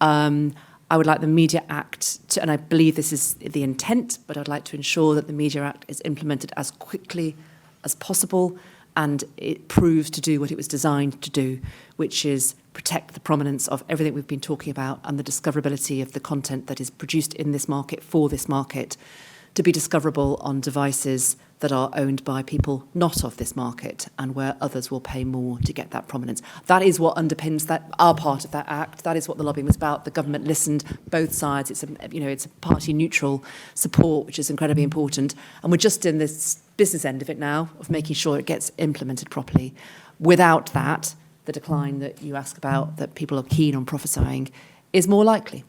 I would like the Media Act to, and I believe this is the intent, but I'd like to ensure that the Media Act is implemented as quickly as possible and it proves to do what it was designed to do, which is protect the prominence of everything we've been talking about and the discoverability of the content that is produced in this market for this market to be discoverable on devices that are owned by people not of this market and where others will pay more to get that prominence. That is what underpins our part of that act. That is what the lobbying was about. The government listened, both sides. It's a party neutral support, which is incredibly important. And we're just in this business end of it now, of making sure it gets implemented properly. Without that, the decline that you ask about, that people are keen on prophesying, is more likely.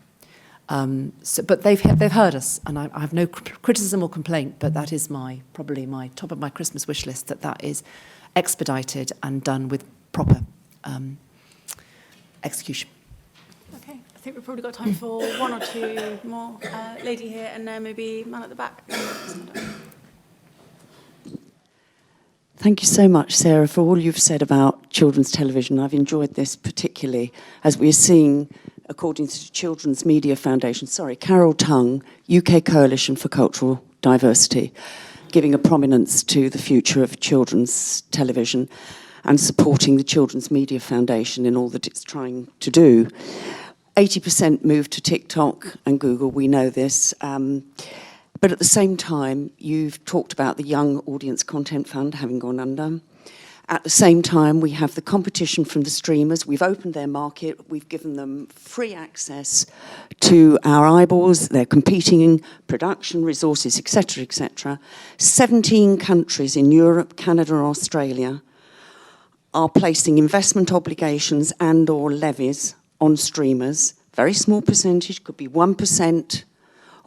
But they've heard us, and I have no criticism or complaint, but that is probably my top of my Christmas wish list, that is expedited and done with proper execution. Okay, I think we've probably got time for one or two more. Lady here, and then maybe man at the back. Thank you so much, Sarah, for all you've said about children's television. I've enjoyed this particularly as we're seeing, according to the Children's Media Foundation, Carol Tongue, UK Coalition for Cultural Diversity, giving a prominence to the future of children's television and supporting the Children's Media Foundation in all that it's trying to do. 80% moved to TikTok and Google, we know this. But at the same time, you've talked about the Young Audience Content Fund having gone under. At the same time, we have the competition from the streamers. We've opened their market. We've given them free access to our eyeballs. They're competing in production, resources, etc., etc. 17 countries in Europe, Canada, and Australia are placing investment obligations and or levies on streamers. Very small percentage, could be 1%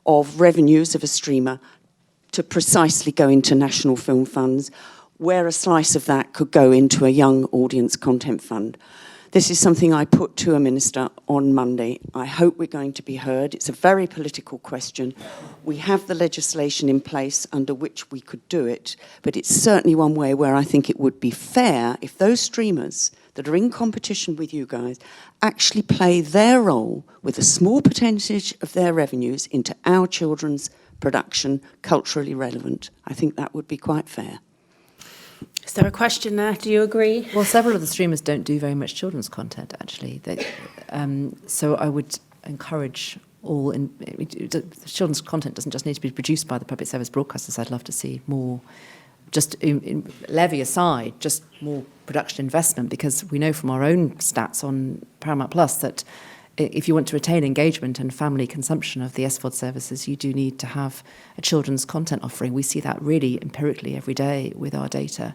of revenues of a streamer to precisely go into national film funds, where a slice of that could go into a young audience content fund. This is something I put to a minister on Monday. I hope we're going to be heard. It's a very political question. We have the legislation in place under which we could do it, but it's certainly one way where I think it would be fair if those streamers that are in competition with you guys actually play their role with a small percentage of their revenues into our children's production, culturally relevant. I think that would be quite fair. Is there a question there? Do you agree? Well, several of the streamers don't do very much children's content, actually. So I would encourage all... children's content doesn't just need to be produced by the public service broadcasters. I'd love to see more, just levy aside, just more production investment, because we know from our own stats on Paramount Plus that if you want to retain engagement and family consumption of the SVOD services, you do need to have a children's content offering. We see that really empirically every day with our data.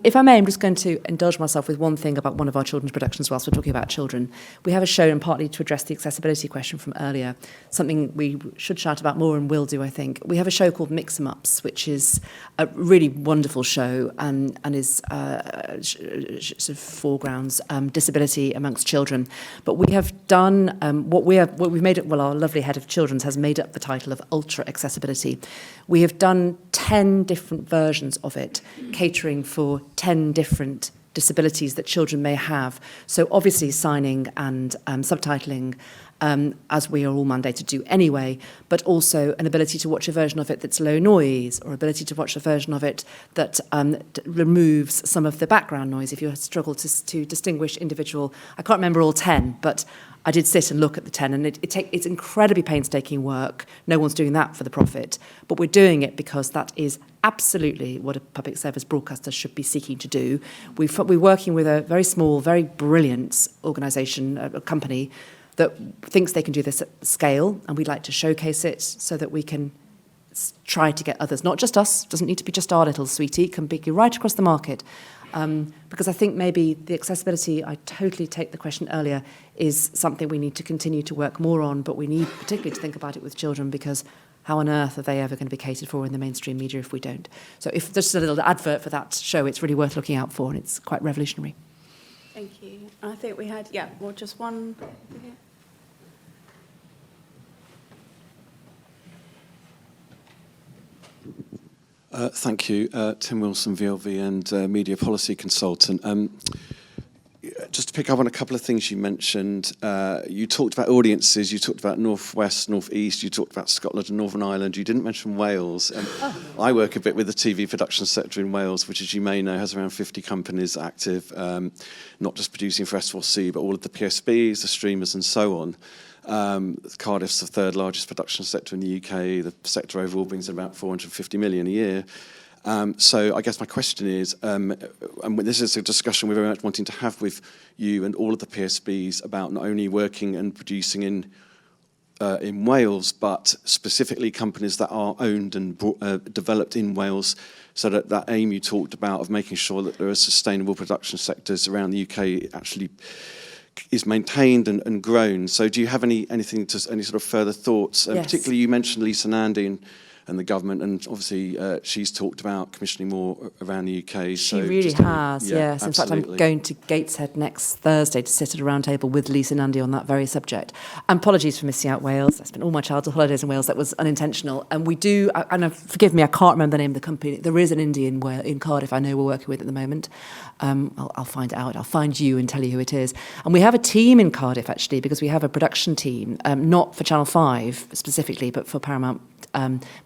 If I may, I'm just going to indulge myself with one thing about one of our children's productions whilst we're talking about children. We have a show, and partly to address the accessibility question from earlier, something we should shout about more and will do, I think. We have a show called Mix 'em Ups, which is a really wonderful show and is sort of foregrounds disability amongst children. But we have done what we've made it. Well, our lovely head of children's has made up the title of Ultra Accessibility. We have done 10 different versions of it, catering for 10 different disabilities that children may have. So obviously signing and subtitling, as we are all mandated to do anyway, but also an ability to watch a version of it that's low noise, or ability to watch a version of it that removes some of the background noise if you struggle to distinguish individual. I can't remember all 10, but I did sit and look at the 10, and it's incredibly painstaking work. No one's doing that for the profit, but we're doing it because that is absolutely what a public service broadcaster should be seeking to do. We're working with a very small, very brilliant organisation, a company, that thinks they can do this at scale, and we'd like to showcase it so that we can try to get others, not just us, doesn't need to be just our little sweetie, can be right across the market. Because I think maybe the accessibility, I totally take the question earlier, is something we need to continue to work more on, but we need particularly to think about it with children, because how on earth are they ever going to be catered for in the mainstream media if we don't? So if there's just a little advert for that show, it's really worth looking out for, and it's quite revolutionary. Thank you. I think we had, just one. Thank you. Tim Wilson, VLV and Media Policy Consultant. Just to pick up on a couple of things you mentioned, you talked about audiences, you talked about North West, North East, you talked about Scotland and Northern Ireland, you didn't mention Wales. I work a bit with the TV production sector in Wales, which, as you may know, has around 50 companies active, not just producing for S4C, but all of the PSBs, the streamers and so on. Cardiff's the third largest production sector in the UK. The sector overall brings in about 450 million a year. So I guess my question is, and this is a discussion we're very much wanting to have with you and all of the PSBs about not only working and producing in Wales, but specifically companies that are owned and developed in Wales, so that aim you talked about of making sure that there are sustainable production sectors around the UK actually is maintained and grown. So do you have any sort of further thoughts? Yes. Particularly you mentioned Lisa Nandy and the government, and obviously she's talked about commissioning more around the UK. She really has, yes. In fact, I'm absolutely. going to Gateshead next Thursday to sit at a round table with Lisa Nandy on that very subject. And apologies for missing out Wales. I spent all my childhood holidays in Wales. That was unintentional. And we do, and forgive me, I can't remember the name of the company. There is an indie in Cardiff I know we're working with at the moment. I'll find it out. I'll find you and tell you who it is. And we have a team in Cardiff, actually, because we have a production team, not for Channel 5 specifically, but for Paramount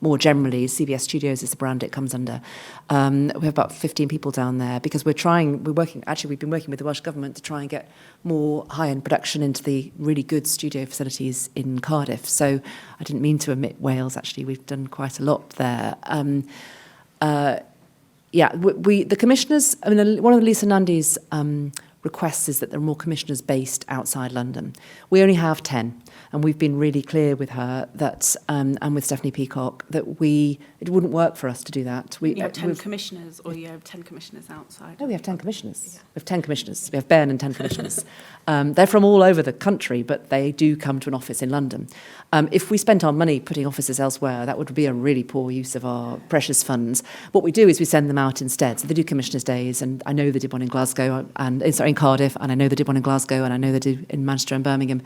more generally. CBS Studios is the brand it comes under. We have about 15 people down there because we've been working with the Welsh Government to try and get more high-end production into the really good studio facilities in Cardiff. So I didn't mean to omit Wales, actually. We've done quite a lot there. The commissioners, one of Lisa Nandy's requests is that there are more commissioners based outside London. We only have 10. And we've been really clear with her that, and with Stephanie Peacock, that it wouldn't work for us to do that. You have 10 commissioners, or you have 10 commissioners outside? No, we have 10 commissioners. Yeah. We have 10 commissioners. We have Ben and 10 commissioners. They're from all over the country, but they do come to an office in London. If we spent our money putting offices elsewhere, that would be a really poor use of our precious funds. What we do is we send them out instead. So they do commissioners' days, and I know they did one in Glasgow, in Cardiff, and I know they did one in Glasgow, and I know they did in Manchester and Birmingham.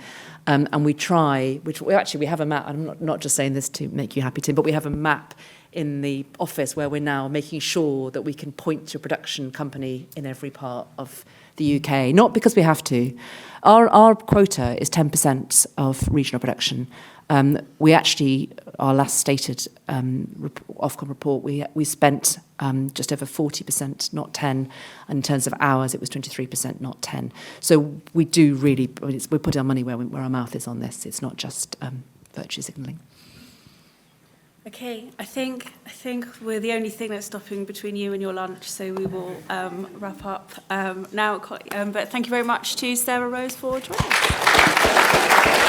And we try, we have a map. I'm not just saying this to make you happy, Tim, but we have a map in the office where we're now making sure that we can point to a production company in every part of the UK. Not because we have to. Our quota is 10% of regional production. We actually, our last stated Ofcom report, we spent just over 40%, not 10. And in terms of hours, it was 23%, not 10. So we do really, we're putting our money where our mouth is on this. It's not just virtue signalling. Okay, I think we're the only thing that's stopping between you and your lunch, so we will wrap up now. But thank you very much to Sarah Rose for joining us.